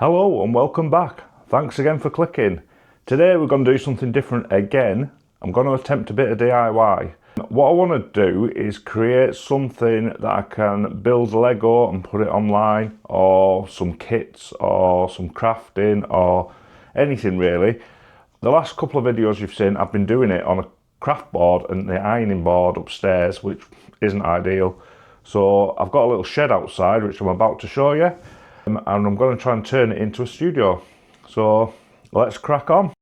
Hello and welcome back. Thanks again for clicking. Today we're going to do something different again. I'm going to attempt a bit of DIY. What I want to do is create something that I can build Lego and put it online, or some kits or some crafting or anything really. The last couple of videos you've seen, I've been doing it on a craft board and the ironing board upstairs, which isn't ideal. So I've got a little shed outside which I'm about to show you. And I'm going to try and turn it into a studio. So let's crack on.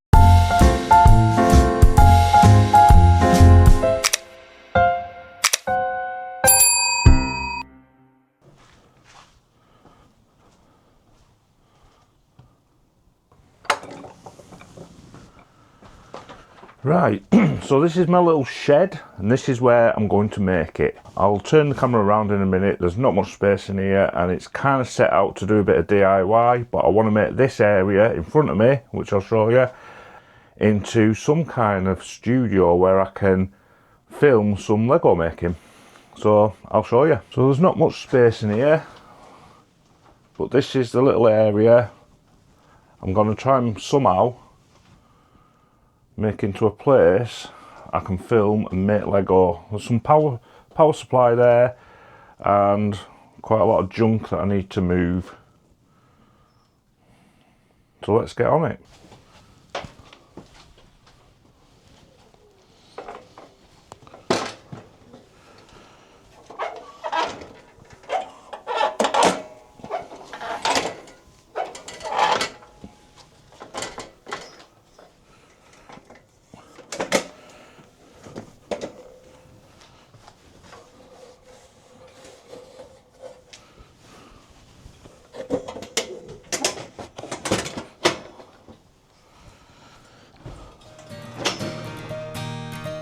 Right, so this is my little shed and this is where I'm going to make it. I'll turn the camera around in a minute. There's not much space in here and it's kind of set out to do a bit of DIY, but I want to make this area in front of me, which I'll show you, into some kind of studio where I can film some Lego making. So I'll show you. So there's not much space in here, but this is the little area I'm going to try and somehow make into a place I can film and make Lego. There's some power supply there and quite a lot of junk that I need to move. So let's get on it.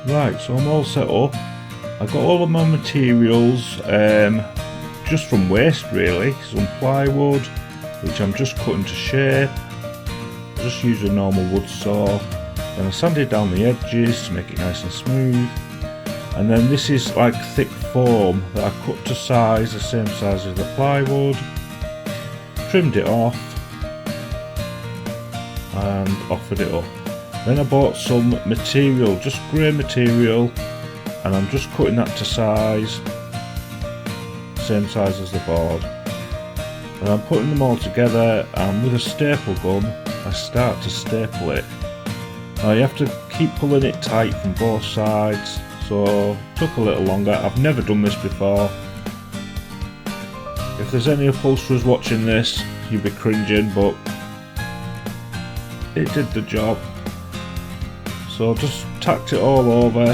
Right, so I'm all set up. I've got all of my materials just from waste really. Some plywood, which I'm just cutting to shape. Just use a normal wood saw. Then I sanded down the edges to make it nice and smooth. And then this is like thick foam that I cut to size, the same size as the plywood. Trimmed it off and offered it up. Then I bought some material, just grey material, and I'm just cutting that to size, same size as the board. And I'm putting them all together, and with a staple gun I start to staple it. Now you have to keep pulling it tight from both sides, so it took a little longer. I've never done this before. If there's any upholsterers watching this, you'll be cringing, but it did the job. So just tacked it all over.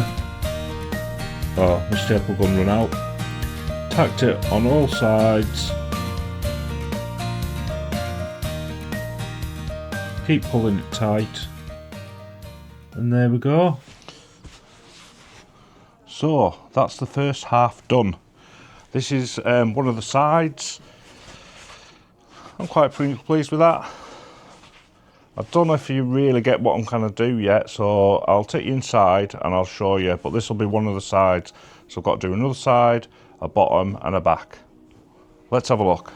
Oh, my staple gun ran out. Tacked it on all sides. Keep pulling it tight. And there we go. So that's the first half done. This is one of the sides. I'm quite pleased with that. I don't know if you really get what I'm going to do yet, so I'll take you inside and I'll show you, but this will be one of the sides. So I've got to do another side, a bottom and a back. Let's have a look.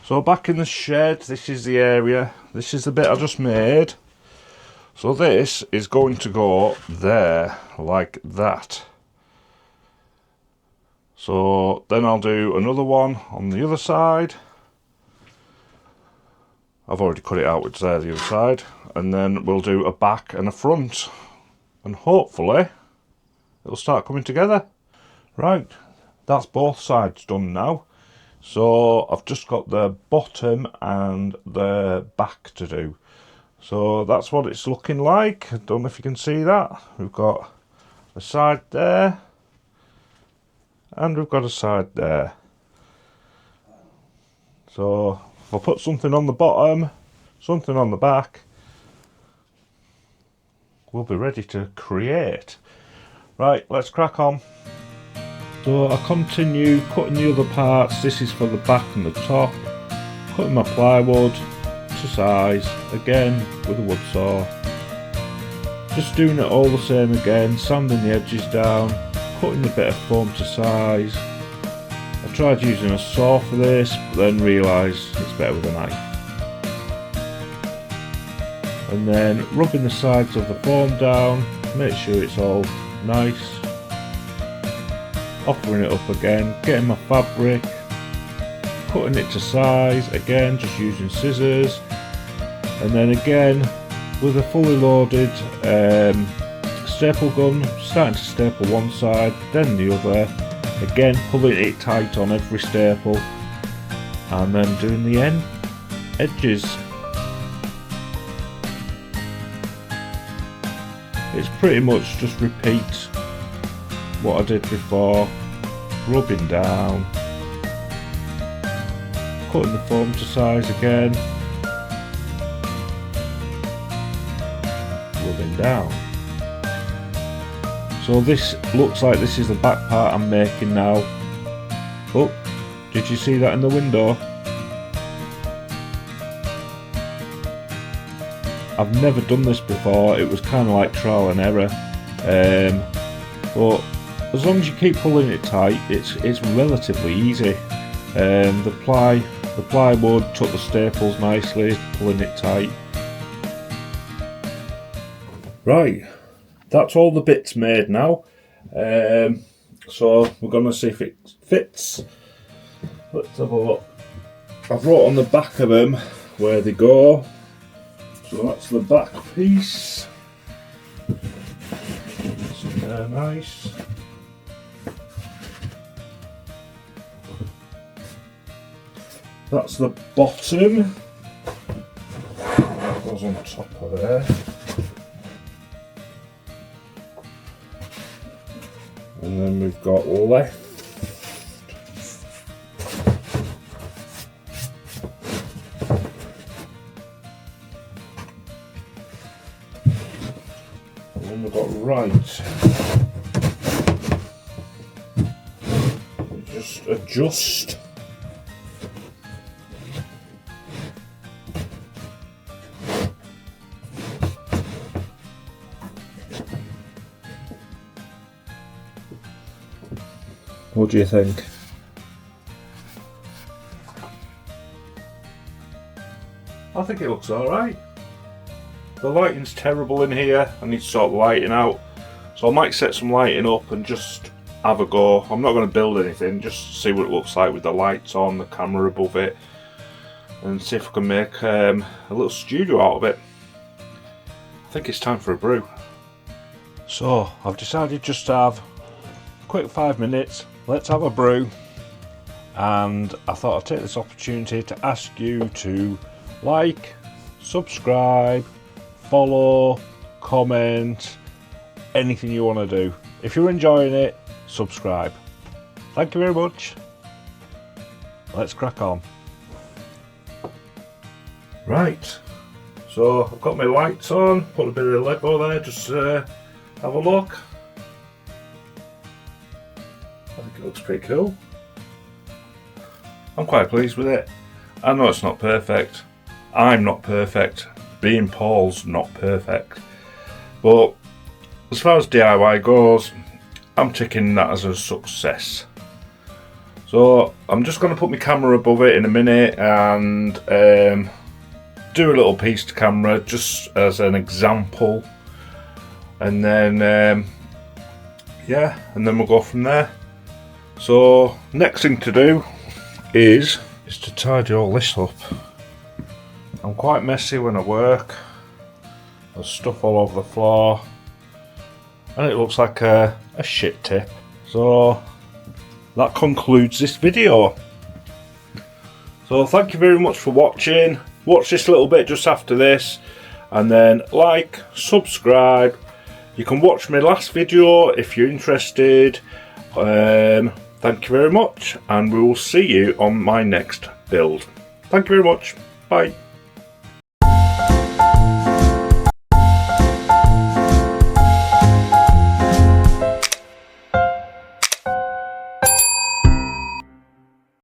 So back in the shed, this is the area. This is the bit I just made. So this is going to go there, like that. So then I'll do another one on the other side. I've already cut it out, which is there, the other side. And then we'll do a back and a front. And hopefully it'll start coming together. Right, that's both sides done now. So I've just got the bottom and the back to do. So that's what it's looking like. I don't know if you can see that. We've got a side there. And we've got a side there. So if I put something on the bottom, something on the back, we'll be ready to create. Right, let's crack on. So I continue cutting the other parts. This is for the back and the top. Cutting my plywood to size, again with a wood saw. Just doing it all the same again, sanding the edges down, cutting a bit of foam to size, I tried using a saw for this, but then realised it's better with a knife. And then rubbing the sides of the foam down, make sure it's all nice. Offering it up again, getting my fabric, cutting it to size, again just using scissors. And then again, with a fully loaded staple gun, starting to staple one side, then the other. Again, pulling it tight on every staple, and then doing the edges. It's pretty much just repeat what I did before, rubbing down, cutting the foam to size again, rubbing down. So this looks like this is the back part I'm making now. Oh, did you see that in the window? I've never done this before, it was kind of like trial and error. But as long as you keep pulling it tight, it's relatively easy. The plywood took the staples nicely, pulling it tight. Right. That's all the bits made now, so we're going to see if it fits. Let's have a look. I've wrote on the back of them where they go, so that's the back piece. So they're nice. That's the bottom, that goes on top of there. And then we've got left. And then we've got right. We just adjust. What do you think? I think it looks alright. The lighting's terrible in here, I need to sort the lighting out. So I might set some lighting up and just have a go. I'm not going to build anything, just see what it looks like with the lights on, the camera above it. And see if I can make a little studio out of it. I think it's time for a brew. So I've decided just to have a quick 5 minutes. Let's have a brew, and I thought I'd take this opportunity to ask you to like, subscribe, follow, comment, anything you want to do. If you're enjoying it, subscribe. Thank you very much. Let's crack on. Right, so I've got my lights on, put a bit of Lego there, just have a look. I think it looks pretty cool. I'm quite pleased with it. I know it's not perfect. I'm not perfect. Being Paul's not perfect. But as far as DIY goes, I'm ticking that as a success. So I'm just going to put my camera above it in a minute and do a little piece to camera just as an example. And then, yeah, and then we'll go from there. So next thing to do is to tidy all this up. I'm quite messy when I work. There's stuff all over the floor and it looks like a shit tip. So that concludes this video. So thank you very much for watching. Watch this little bit just after this and then like, subscribe. You can watch my last video if you're interested. Thank you very much, and we will see you on my next build. Thank you very much. Bye.